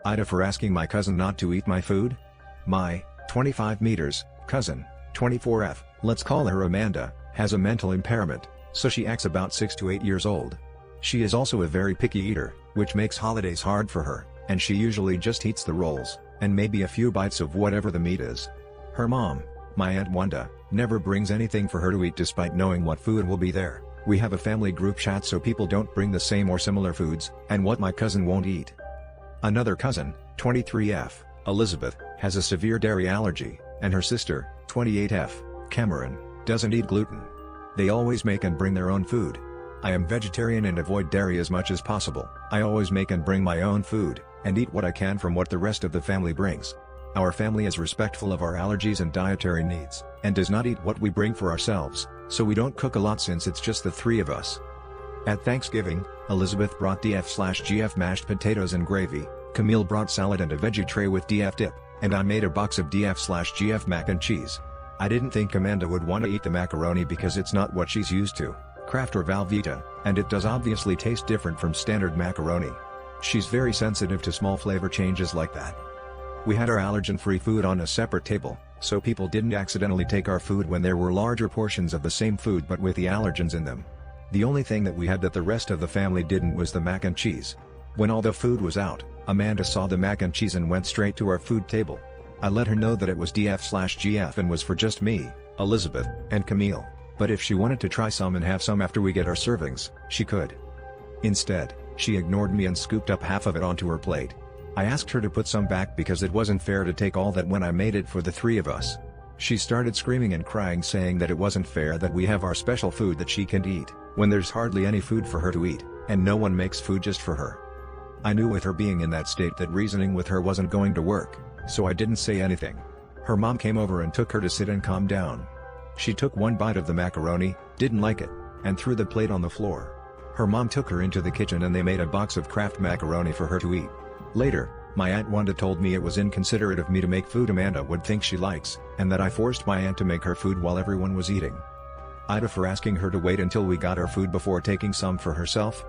Ida for asking my cousin not to eat my food. My 25 meters cousin, 24F, let's call her Amanda, has a mental impairment, so she acts about 6 to 8 years old. She is also a very picky eater, which makes holidays hard for her, and she usually just eats the rolls, and maybe a few bites of whatever the meat is. Her mom, my Aunt Wanda, never brings anything for her to eat despite knowing what food will be there. We have a family group chat so people don't bring the same or similar foods, and what my cousin won't eat. Another cousin, 23F, Elizabeth, has a severe dairy allergy, and her sister, 28F, Cameron, doesn't eat gluten. They always make and bring their own food. I am vegetarian and avoid dairy as much as possible. I always make and bring my own food, and eat what I can from what the rest of the family brings. Our family is respectful of our allergies and dietary needs, and does not eat what we bring for ourselves, so we don't cook a lot since it's just the three of us. At Thanksgiving, Elizabeth brought DF/GF mashed potatoes and gravy, Camille brought salad and a veggie tray with DF dip, and I made a box of DF/GF mac and cheese. I didn't think Amanda would want to eat the macaroni because it's not what she's used to, Kraft or Velveeta, and it does obviously taste different from standard macaroni. She's very sensitive to small flavor changes like that. We had our allergen-free food on a separate table, so people didn't accidentally take our food when there were larger portions of the same food but with the allergens in them. The only thing that we had that the rest of the family didn't was the mac and cheese. When all the food was out, Amanda saw the mac and cheese and went straight to our food table. I let her know that it was DF/GF and was for just me, Elizabeth, and Camille, but if she wanted to try some and have some after we get our servings, she could. Instead, she ignored me and scooped up half of it onto her plate. I asked her to put some back because it wasn't fair to take all that when I made it for the three of us. She started screaming and crying saying that it wasn't fair that we have our special food that she can't eat, when there's hardly any food for her to eat, and no one makes food just for her. I knew with her being in that state that reasoning with her wasn't going to work, so I didn't say anything. Her mom came over and took her to sit and calm down. She took one bite of the macaroni, didn't like it, and threw the plate on the floor. Her mom took her into the kitchen and they made a box of Kraft macaroni for her to eat. Later, my Aunt Wanda told me it was inconsiderate of me to make food Amanda would think she likes, and that I forced my aunt to make her food while everyone was eating. Ida for asking her to wait until we got our food before taking some for herself.